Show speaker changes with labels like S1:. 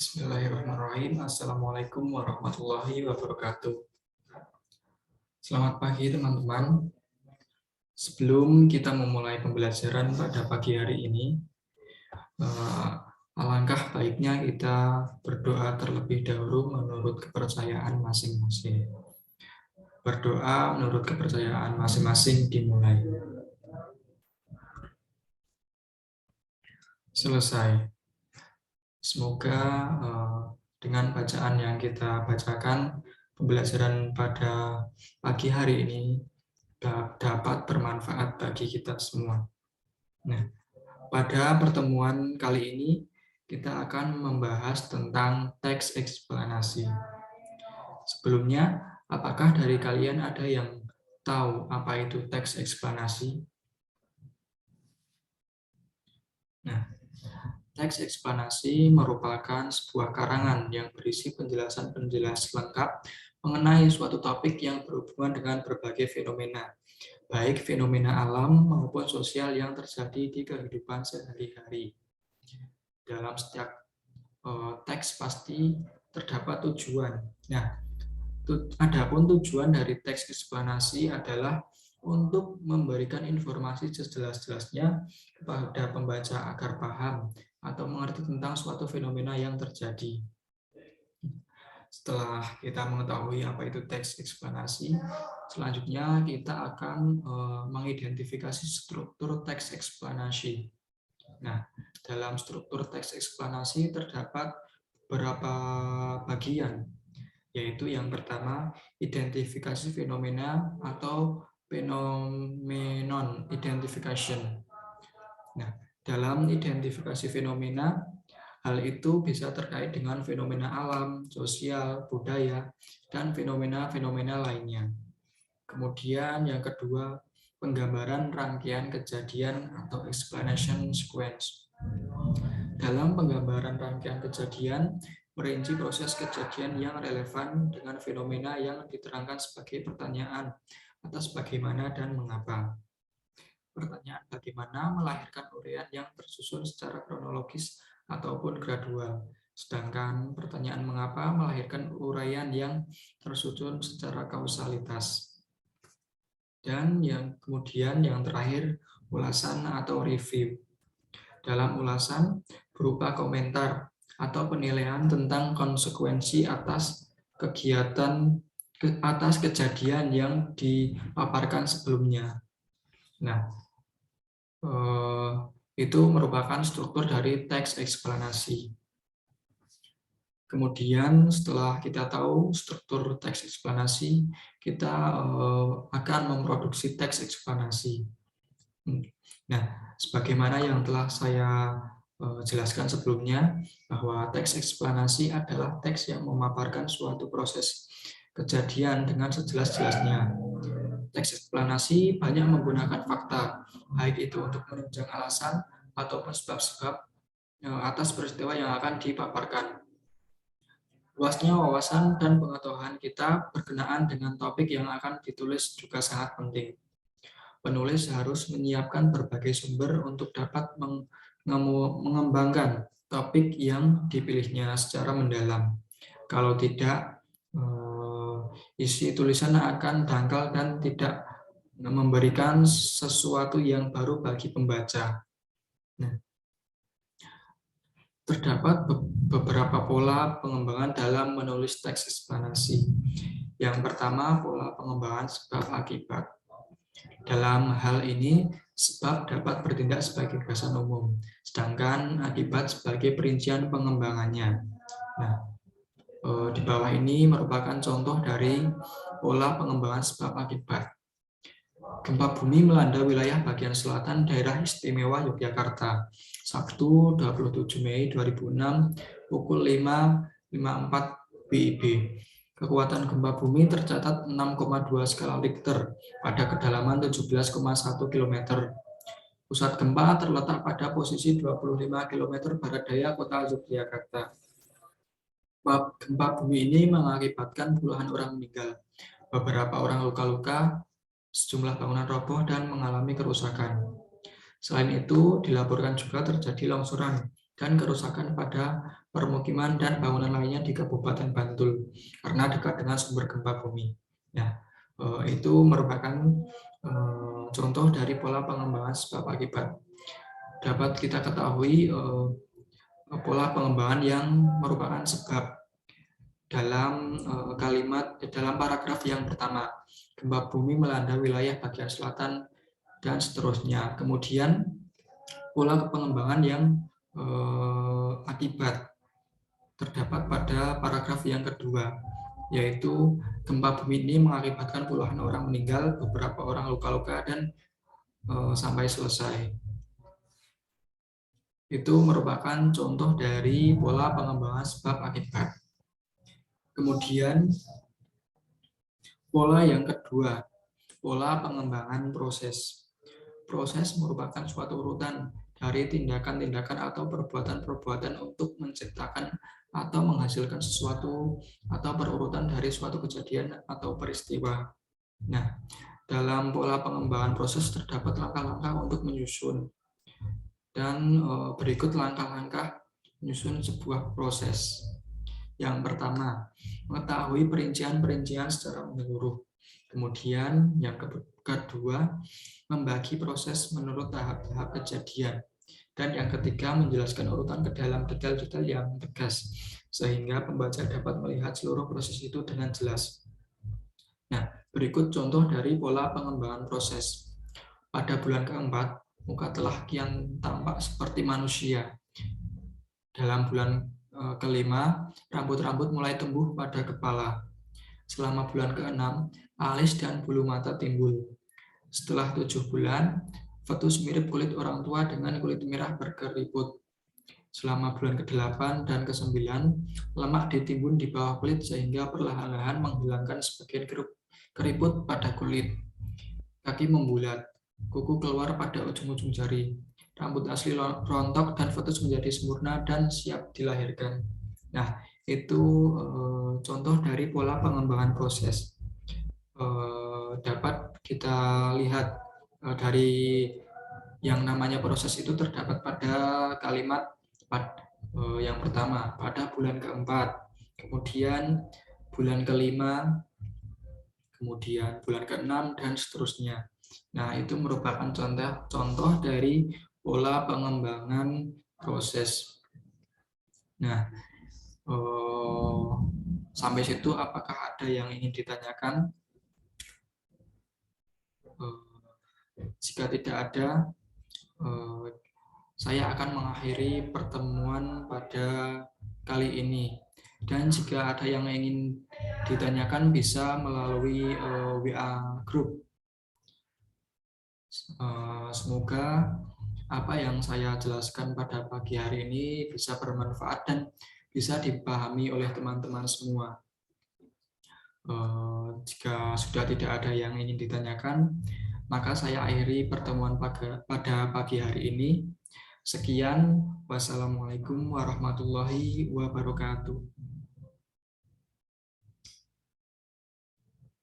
S1: Bismillahirrahmanirrahim. Assalamualaikum warahmatullahi wabarakatuh. Selamat pagi teman-teman. Sebelum kita memulai pembelajaran pada pagi hari ini, alangkah baiknya kita berdoa terlebih dahulu menurut kepercayaan masing-masing. Berdoa menurut kepercayaan masing-masing dimulai. Selesai. Semoga dengan bacaan yang kita bacakan, pembelajaran pada pagi hari ini dapat bermanfaat bagi kita semua. Nah, pada pertemuan kali ini kita akan membahas tentang teks eksplanasi. Sebelumnya, apakah dari kalian ada yang tahu apa itu teks eksplanasi? Nah, teks eksplanasi merupakan sebuah karangan yang berisi penjelasan-penjelasan lengkap mengenai suatu topik yang berhubungan dengan berbagai fenomena, baik fenomena alam maupun sosial yang terjadi di kehidupan sehari-hari. Dalam setiap teks pasti terdapat tujuan. Nah, adapun tujuan dari teks eksplanasi adalah untuk memberikan informasi sejelas-jelasnya kepada pembaca agar paham atau mengerti tentang suatu fenomena yang terjadi. Setelah kita mengetahui apa itu teks eksplanasi, selanjutnya kita akan mengidentifikasi struktur teks eksplanasi. Nah, dalam struktur teks eksplanasi terdapat beberapa bagian, yaitu yang pertama, identifikasi fenomena atau phenomenon identification. Nah, dalam identifikasi fenomena, hal itu bisa terkait dengan fenomena alam, sosial, budaya, dan fenomena-fenomena lainnya. Kemudian yang kedua, penggambaran rangkaian kejadian atau explanation sequence. Dalam penggambaran rangkaian kejadian, merinci proses kejadian yang relevan dengan fenomena yang diterangkan sebagai pertanyaan atas bagaimana dan mengapa. Pertanyaan bagaimana melahirkan uraian yang tersusun secara kronologis ataupun gradual, sedangkan pertanyaan mengapa melahirkan uraian yang tersusun secara kausalitas. Dan yang kemudian yang terakhir, ulasan atau review. Dalam ulasan berupa komentar atau penilaian tentang konsekuensi atas kejadian yang dipaparkan sebelumnya. Nah, itu merupakan struktur dari teks eksplanasi. Kemudian setelah kita tahu struktur teks eksplanasi, kita akan memproduksi teks eksplanasi. Nah, sebagaimana yang telah saya jelaskan sebelumnya, bahwa teks eksplanasi adalah teks yang memaparkan suatu proses kejadian dengan sejelas-jelasnya. Teks eksplanasi banyak menggunakan fakta, baik itu untuk menunjang alasan ataupun sebab-sebab atas peristiwa yang akan dipaparkan. Luasnya wawasan dan pengetahuan kita berkenaan dengan topik yang akan ditulis juga sangat penting. Penulis harus menyiapkan berbagai sumber untuk dapat mengembangkan topik yang dipilihnya secara mendalam. Kalau tidak, isi tulisan akan dangkal dan tidak memberikan sesuatu yang baru bagi pembaca. Nah, terdapat beberapa pola pengembangan dalam menulis teks eksplanasi. Yang pertama, pola pengembangan sebab akibat. Dalam hal ini, sebab dapat bertindak sebagai gagasan umum, sedangkan akibat sebagai perincian pengembangannya. Nah, di bawah ini merupakan contoh dari pola pengembangan sebab akibat. Gempa bumi melanda wilayah bagian selatan daerah istimewa Yogyakarta, Sabtu 27 Mei 2006, pukul 5.54 WIB. Kekuatan gempa bumi tercatat 6,2 skala Richter pada kedalaman 17,1 km. Pusat gempa terletak pada posisi 25 km barat daya kota Yogyakarta. Gempa bumi ini mengakibatkan puluhan orang meninggal, beberapa orang luka-luka, sejumlah bangunan roboh dan mengalami kerusakan. Selain itu, dilaporkan juga terjadi longsoran dan kerusakan pada permukiman dan bangunan lainnya di Kabupaten Bantul karena dekat dengan sumber gempa bumi. Nah, itu merupakan contoh dari pola pengembangan sebab akibat. Dapat kita ketahui pola pengembangan yang merupakan sebab dalam dalam paragraf yang pertama, gempa bumi melanda wilayah bagian selatan dan seterusnya. Kemudian pola pengembangan yang akibat terdapat pada paragraf yang kedua, yaitu gempa bumi ini mengakibatkan puluhan orang meninggal, beberapa orang luka-luka, dan sampai selesai. Itu merupakan contoh dari pola pengembangan sebab akibat. Kemudian pola yang kedua, pola pengembangan proses. Proses merupakan suatu urutan dari tindakan-tindakan atau perbuatan-perbuatan untuk menciptakan atau menghasilkan sesuatu atau berurutan dari suatu kejadian atau peristiwa. Nah, dalam pola pengembangan proses terdapat langkah-langkah untuk menyusun, dan berikut langkah-langkah menyusun sebuah proses. Yang pertama, mengetahui perincian-perincian secara menyeluruh. Kemudian yang kedua, membagi proses menurut tahap-tahap kejadian. Dan yang ketiga, menjelaskan urutan ke dalam detail-detail yang tegas, sehingga pembaca dapat melihat seluruh proses itu dengan jelas. Nah, berikut contoh dari pola pengembangan proses. Pada bulan keempat, muka telah kian tampak seperti manusia. Dalam bulan kelima, rambut-rambut mulai tumbuh pada kepala. Selama bulan ke-6, alis dan bulu mata timbul. Setelah 7 bulan, fetus mirip kulit orang tua dengan kulit merah berkeriput. Selama bulan ke-8 dan ke-9, lemak ditimbun di bawah kulit sehingga perlahan-lahan menghilangkan sebagian keriput pada kulit. Kaki membulat, kuku keluar pada ujung-ujung jari. Rambut asli rontok dan fetus menjadi sempurna dan siap dilahirkan. Nah, itu contoh dari pola pengembangan proses. Dapat kita lihat dari yang namanya proses itu terdapat pada kalimat yang pertama, pada bulan keempat, kemudian bulan kelima, kemudian bulan ke-6, dan seterusnya. Nah, itu merupakan contoh dari pola pengembangan proses. Nah, sampai situ apakah ada yang ingin ditanyakan? Jika tidak ada, saya akan mengakhiri pertemuan pada kali ini. Dan jika ada yang ingin ditanyakan bisa melalui WA group. Semoga apa yang saya jelaskan pada pagi hari ini bisa bermanfaat dan bisa dipahami oleh teman-teman semua. Jika sudah tidak ada yang ingin ditanyakan, maka saya akhiri pertemuan pada pagi hari ini. Sekian, wassalamualaikum warahmatullahi wabarakatuh.